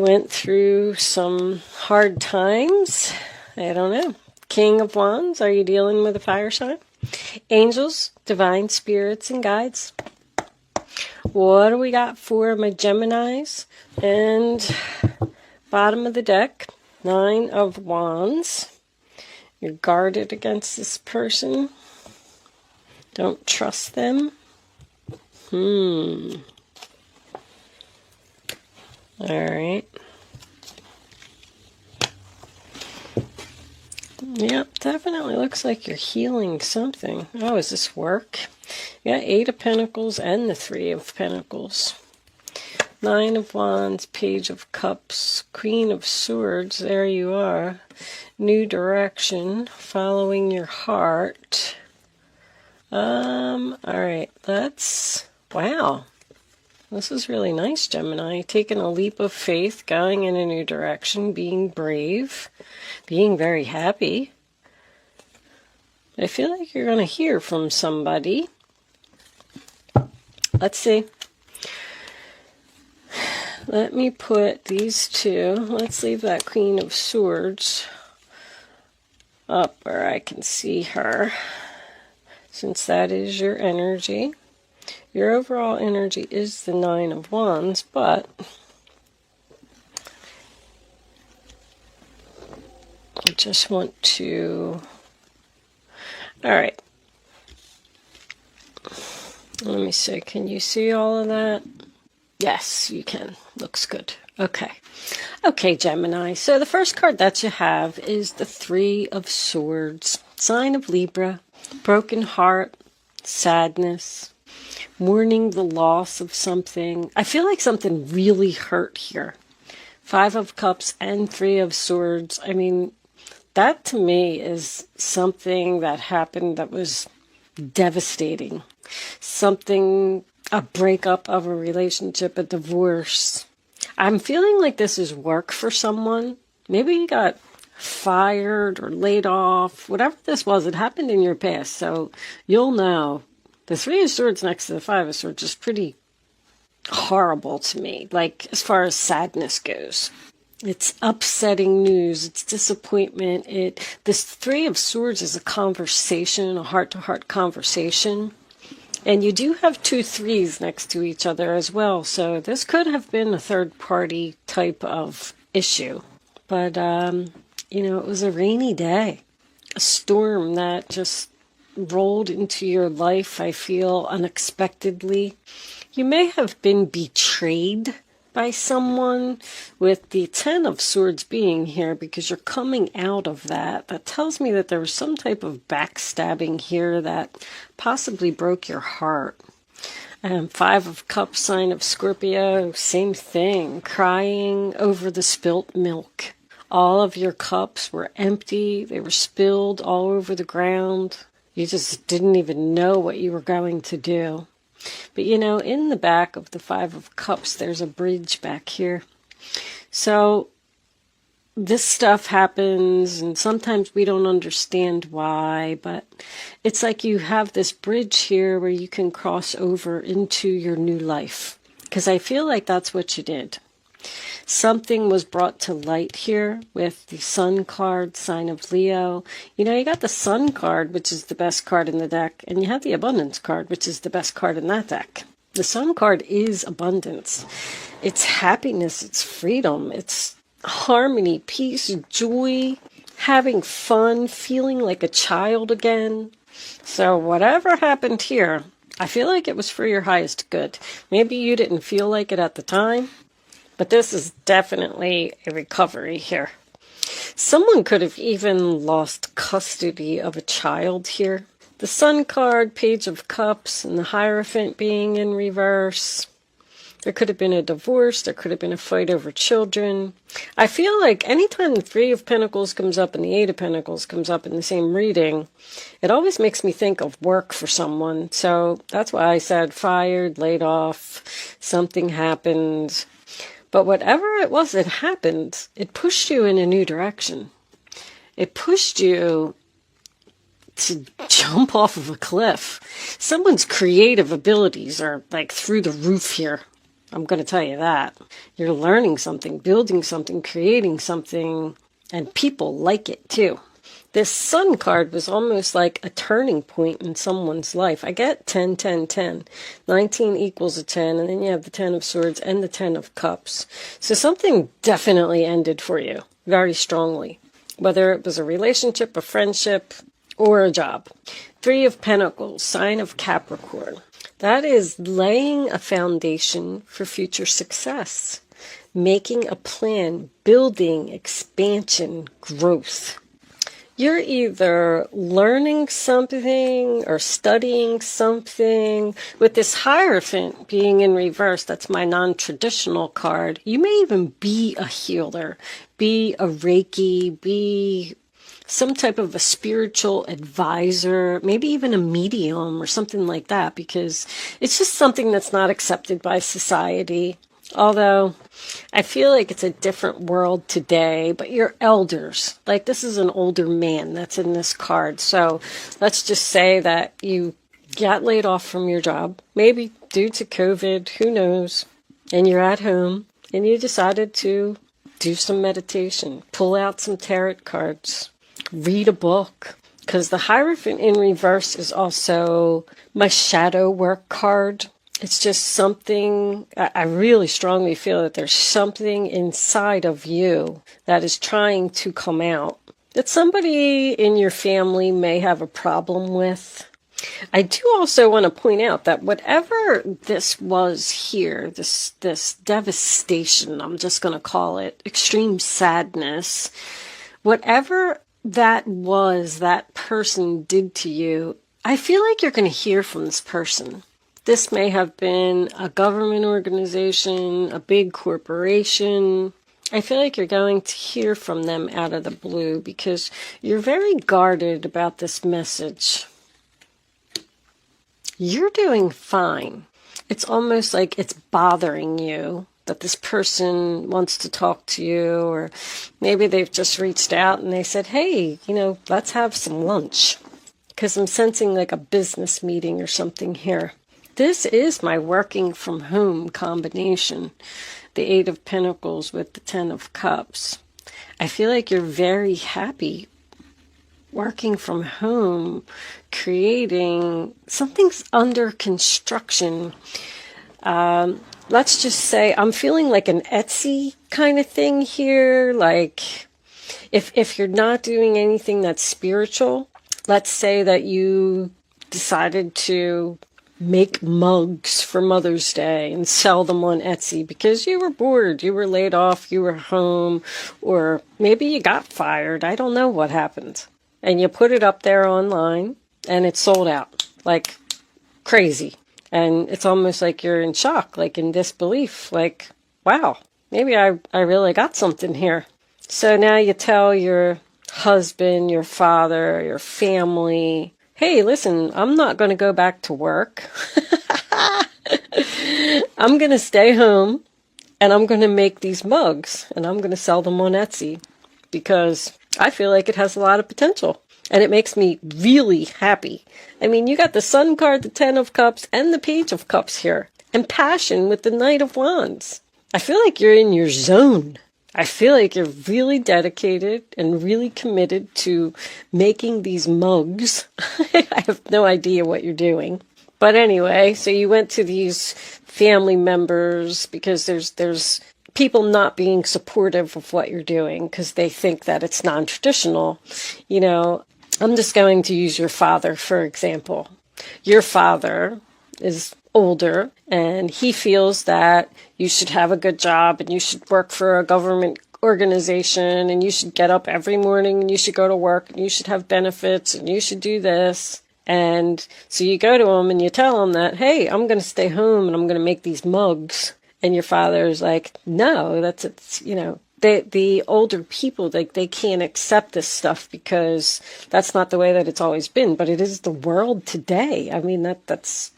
Went through some hard times. I don't know. King of Wands, are you dealing with a fire sign? Angels, divine spirits, and guides. What do we got for my Geminis? And bottom of the deck, 9 of Wands. You're guarded against this person. Don't trust them. All right. Yep, definitely looks like you're healing something. Oh, is this work? Yeah, 8 of Pentacles and the 3 of Pentacles. 9 of Wands, Page of Cups, Queen of Swords. There you are. New direction, following your heart. All right, wow. This is really nice, Gemini. Taking a leap of faith, going in a new direction, being brave, being very happy. I feel like you're going to hear from somebody. Let's see. Let me put these two. Let's leave that Queen of Swords up where I can see her, since that is your energy. Your overall energy is the 9 of Wands, but I just want to... All right. Let me see. Can you see all of that? Yes, you can. Looks good. Okay. Okay, Gemini. So the first card that you have is the 3 of Swords. Sign of Libra. Broken heart. Sadness. Mourning the loss of something. I feel like something really hurt here. 5 of Cups and 3 of Swords. I mean, that to me is something that happened that was devastating. Something, a breakup of a relationship, a divorce. I'm feeling like this is work for someone. Maybe you got fired or laid off. Whatever this was, it happened in your past. So you'll know. The 3 of Swords next to the 5 of Swords is pretty horrible to me, like as far as sadness goes. It's upsetting news. It's disappointment. This 3 of Swords is a conversation, a heart-to-heart conversation. And you do have 2 3s next to each other as well. So this could have been a third-party type of issue. But, it was a rainy day. A storm that just rolled into your life, I feel, unexpectedly. You may have been betrayed by someone, with the 10 of Swords being here, because you're coming out of that. That tells me that there was some type of backstabbing here that possibly broke your heart. 5 of Cups, sign of Scorpio, same thing. Crying over the spilt milk. All of your cups were empty. They were spilled all over the ground. You just didn't even know what you were going to do. But, in the back of the 5 of Cups, there's a bridge back here. So this stuff happens, and sometimes we don't understand why, but it's like you have this bridge here where you can cross over into your new life. Because I feel like that's what you did. Something was brought to light here with the Sun card, sign of Leo. You got the Sun card, which is the best card in the deck, and you have the Abundance card, which is the best card in that deck. The Sun card is abundance. It's happiness, it's freedom, it's harmony, peace, joy, having fun, feeling like a child again. So whatever happened here, I feel like it was for your highest good. Maybe you didn't feel like it at the time, but this is definitely a recovery here. Someone could have even lost custody of a child here. The Sun card, Page of Cups, and the Hierophant being in reverse. There could have been a divorce. There could have been a fight over children. I feel like anytime the 3 of Pentacles comes up and the 8 of Pentacles comes up in the same reading, it always makes me think of work for someone. So that's why I said fired, laid off, something happened. But whatever it was that happened, it pushed you in a new direction. It pushed you to jump off of a cliff. Someone's creative abilities are like through the roof here. I'm going to tell you that. You're learning something, building something, creating something, and people like it too. This Sun card was almost like a turning point in someone's life. I get 10, 10, 10. 19 equals a 10, and then you have the 10 of Swords and the 10 of Cups. So something definitely ended for you, very strongly. Whether it was a relationship, a friendship, or a job. 3 of Pentacles, sign of Capricorn. That is laying a foundation for future success. Making a plan, building, expansion, growth. You're either learning something or studying something. With this Hierophant being in reverse, that's my non-traditional card. You may even be a healer, be a Reiki, be some type of a spiritual advisor, maybe even a medium or something like that, because it's just something that's not accepted by society. Although I feel like it's a different world today, but you're elders. Like, this is an older man that's in this card. So let's just say that you got laid off from your job, maybe due to COVID, who knows, and you're at home and you decided to do some meditation, pull out some tarot cards, read a book. Because the Hierophant in reverse is also my shadow work card. It's just something, I really strongly feel that there's something inside of you that is trying to come out, that somebody in your family may have a problem with. I do also want to point out that whatever this was here, this devastation, I'm just going to call it, extreme sadness, whatever that was that person did to you, I feel like you're going to hear from this person. This may have been a government organization, a big corporation. I feel like you're going to hear from them out of the blue because you're very guarded about this message. You're doing fine. It's almost like it's bothering you that this person wants to talk to you, or maybe they've just reached out and they said, hey, let's have some lunch, because I'm sensing like a business meeting or something here. This is my working from home combination, the 8 of Pentacles with the 10 of Cups. I feel like you're very happy working from home, creating something's under construction. Let's just say I'm feeling like an Etsy kind of thing here. Like if you're not doing anything that's spiritual, let's say that you decided to make mugs for Mother's Day and sell them on Etsy because you were bored, you were laid off, you were home, or maybe you got fired. I don't know what happened. And you put it up there online and it's sold out like crazy. And it's almost like you're in shock, like in disbelief, like, wow, maybe I really got something here. So now you tell your husband, your father, your family, hey, listen, I'm not going to go back to work. I'm going to stay home and I'm going to make these mugs and I'm going to sell them on Etsy because I feel like it has a lot of potential and it makes me really happy. I mean, you got the Sun card, the 10 of Cups, and the Page of Cups here, and passion with the Knight of Wands. I feel like you're in your zone. I feel like you're really dedicated and really committed to making these mugs. I have no idea what you're doing. But anyway, so you went to these family members because there's people not being supportive of what you're doing because they think that it's non-traditional. I'm just going to use your father, for example. Your father is older and he feels that you should have a good job and you should work for a government organization and you should get up every morning and you should go to work and you should have benefits and you should do this. And so you go to him and you tell him that, hey, I'm going to stay home and I'm going to make these mugs. And your father is like, no, the older people, they can't accept this stuff because that's not the way that it's always been. But it is the world today. I mean, that's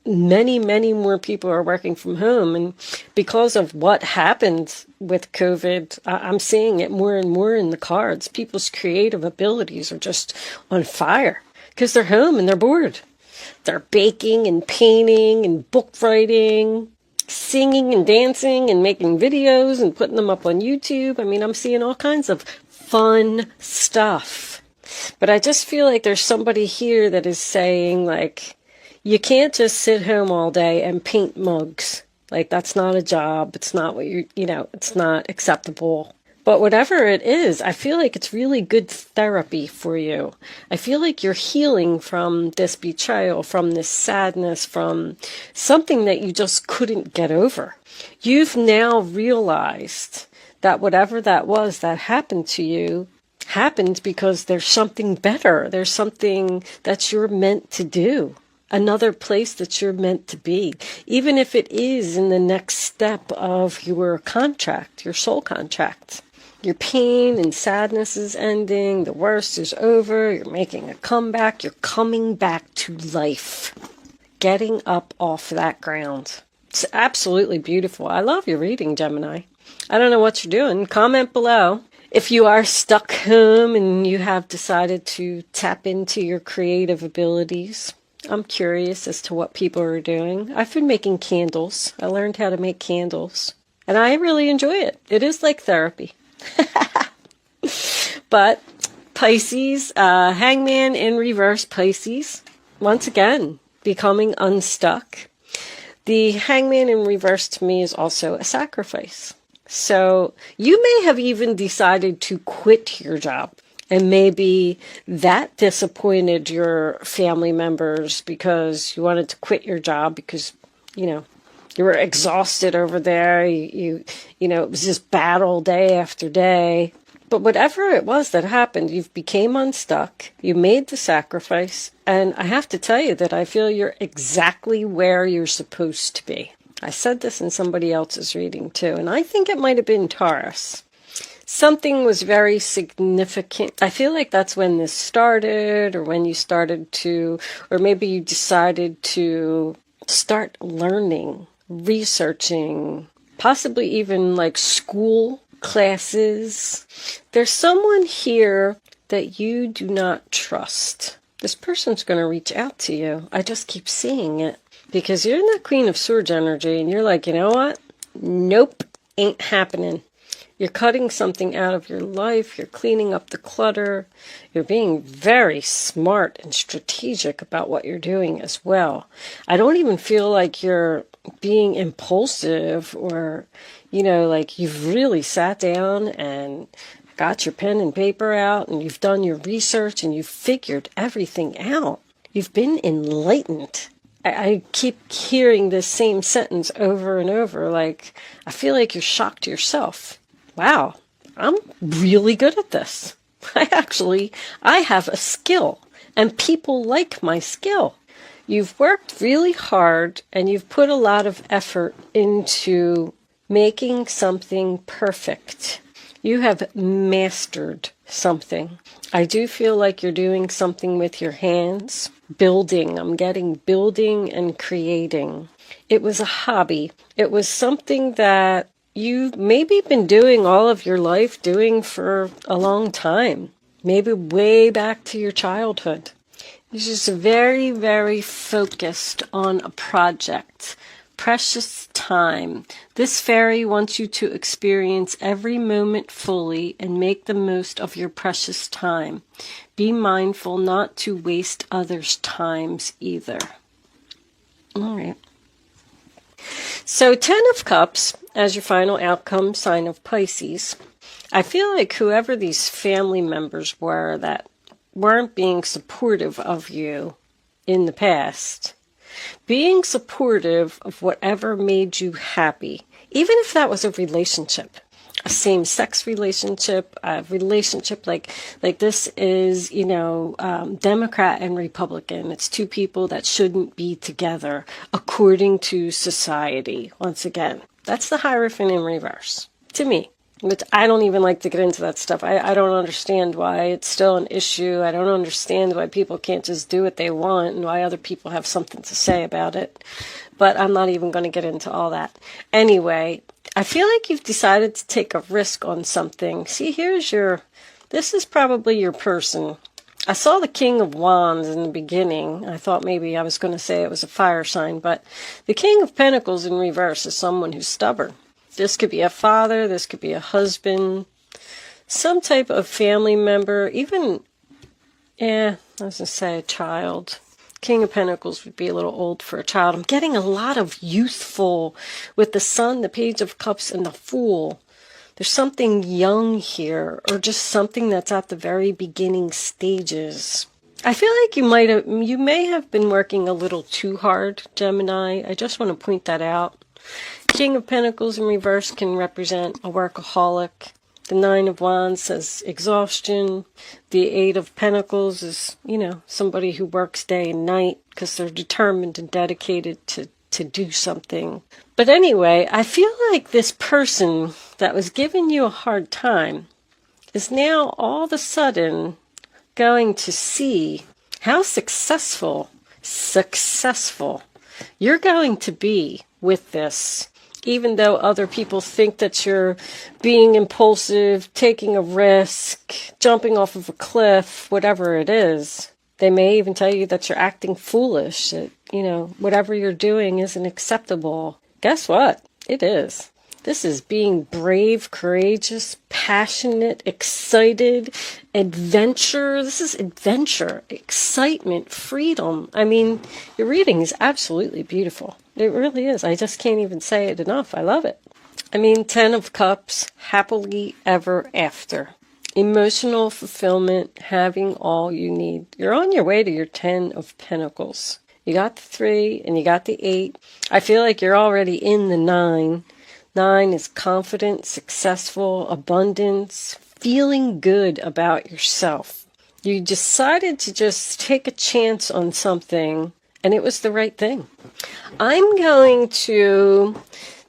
many, many more people are working from home. And because of what happened with COVID, I'm seeing it more and more in the cards. People's creative abilities are just on fire because they're home and they're bored. They're baking and painting and book writing, singing and dancing and making videos and putting them up on YouTube. I mean, I'm seeing all kinds of fun stuff. But I just feel like there's somebody here that is saying, like, you can't just sit home all day and paint mugs. Like, that's not a job. It's not what it's not acceptable. But whatever it is, I feel like it's really good therapy for you. I feel like you're healing from this betrayal, from this sadness, from something that you just couldn't get over. You've now realized that whatever that was that happened to you happened because there's something better. There's something that you're meant to do. Another place that you're meant to be. Even if it is in the next step of your contract, your soul contract. Your pain and sadness is ending. The worst is over. You're making a comeback. You're coming back to life. Getting up off that ground. It's absolutely beautiful. I love your reading, Gemini. I don't know what you're doing. Comment below. If you are stuck home and you have decided to tap into your creative abilities, I'm curious as to what people are doing. I've been making candles. I learned how to make candles. And I really enjoy it. It is like therapy. But Pisces, Hangman in reverse, Pisces, once again, becoming unstuck. The Hangman in reverse to me is also a sacrifice. So you may have even decided to quit your job. And maybe that disappointed your family members because you wanted to quit your job because, you were exhausted over there. It was just battle day after day. But whatever it was that happened, you've became unstuck. You made the sacrifice. And I have to tell you that I feel you're exactly where you're supposed to be. I said this in somebody else's reading too. And I think it might have been Taurus. Something was very significant. I feel like that's when this started, or when you started to, or maybe you decided to start learning, researching, possibly even like school classes. There's someone here that you do not trust. This person's going to reach out to you. I just keep seeing it because you're in that Queen of Swords energy and you're like, you know what? Nope, ain't happening. You're cutting something out of your life. You're cleaning up the clutter. You're being very smart and strategic about what you're doing as well. I don't even feel like you're being impulsive or, like you've really sat down and got your pen and paper out and you've done your research and you've figured everything out. You've been enlightened. I keep hearing this same sentence over and over. Like, I feel like you're shocked yourself. Wow, I'm really good at this. I have a skill, and people like my skill. You've worked really hard, and you've put a lot of effort into making something perfect. You have mastered something. I do feel like you're doing something with your hands. Building. I'm getting building and creating. It was a hobby. It was something that you've maybe been doing all of your life, doing for a long time, maybe way back to your childhood. You're just very, very focused on a project. Precious time. This fairy wants you to experience every moment fully and make the most of your precious time. Be mindful not to waste others' times either. All right. So 10 of Cups as your final outcome, sign of Pisces. I feel like whoever these family members were that weren't being supportive of you in the past, being supportive of whatever made you happy, even if that was a relationship, a same-sex relationship, a relationship like this is, Democrat and Republican. It's two people that shouldn't be together according to society. Once again, that's the Hierophant in reverse to me. Which I don't even like to get into that stuff. I don't understand why it's still an issue. I don't understand why people can't just do what they want and why other people have something to say about it. But I'm not even going to get into all that. Anyway, I feel like you've decided to take a risk on something. See, this is probably your person. I saw the King of Wands in the beginning. I thought maybe I was going to say it was a fire sign, but the King of Pentacles in reverse is someone who's stubborn. This could be a father, this could be a husband, some type of family member, even, I was going to say a child. King of Pentacles would be a little old for a child. I'm getting a lot of youthful with the Sun, the Page of Cups, and the Fool. There's something young here, or just something that's at the very beginning stages. I feel like you may have been working a little too hard, Gemini. I just want to point that out. King of Pentacles in reverse can represent a workaholic. The Nine of Wands says exhaustion. The Eight of Pentacles is, somebody who works day and night because they're determined and dedicated to do something. But anyway, I feel like this person that was giving you a hard time is now all of a sudden going to see how successful you're going to be with this. Even though other people think that you're being impulsive, taking a risk, jumping off of a cliff, whatever it is. They may even tell you that you're acting foolish, that, whatever you're doing isn't acceptable. Guess what? It is. This is being brave, courageous, passionate, excited, adventure. This is adventure, excitement, freedom. I mean, your reading is absolutely beautiful. It really is. I just can't even say it enough. I love it. I mean, 10 of Cups, happily ever after. Emotional fulfillment, having all you need. You're on your way to your 10 of Pentacles. You got the 3 and you got the 8. I feel like you're already in the 9. 9 is confident, successful, abundance, feeling good about yourself. You decided to just take a chance on something, and it was the right thing. I'm going to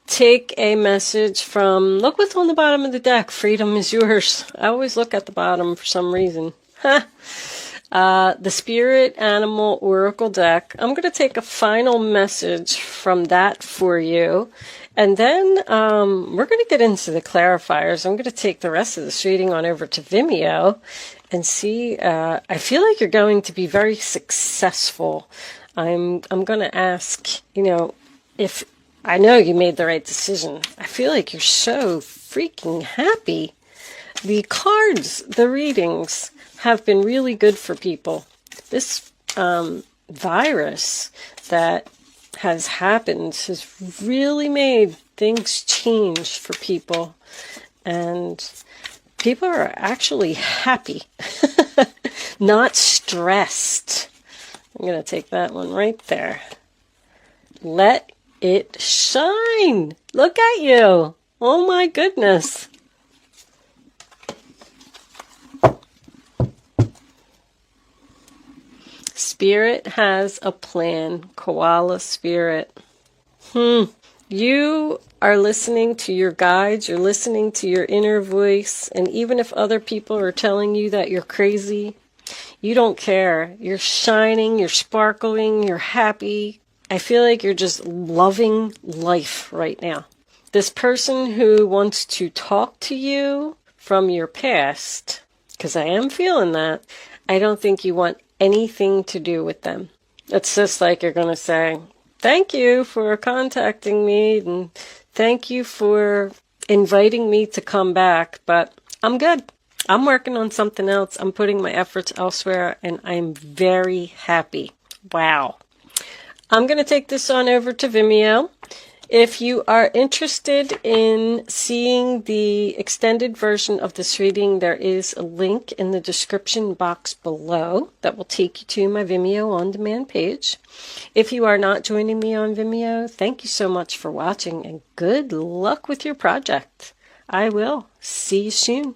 take a message from, look what's on the bottom of the deck. Freedom is yours. I always look at the bottom for some reason. The Spirit Animal Oracle deck. I'm going to take a final message from that for you. And then we're going to get into the clarifiers. I'm going to take the rest of this reading on over to Vimeo and see. I feel like you're going to be very successful. I'm going to ask, if I know you made the right decision. I feel like you're so freaking happy. The cards, the readings have been really good for people. This virus that has happened has really made things change for people, and people are actually happy, not stressed. I'm going to take that one right there. Let it shine. Look at you. Oh my goodness. Spirit has a plan. Koala spirit. You are listening to your guides. You're listening to your inner voice. And even if other people are telling you that you're crazy, you don't care. You're shining. You're sparkling. You're happy. I feel like you're just loving life right now. This person who wants to talk to you from your past, because I am feeling that, I don't think you want anything to do with them. It's just like you're going to say, thank you for contacting me and thank you for inviting me to come back, but I'm good. I'm working on something else. I'm putting my efforts elsewhere and I'm very happy. Wow. I'm going to take this on over to Vimeo. If you are interested in seeing the extended version of this reading, there is a link in the description box below that will take you to my Vimeo on-demand page. If you are not joining me on Vimeo, thank you so much for watching and good luck with your project. I will see you soon.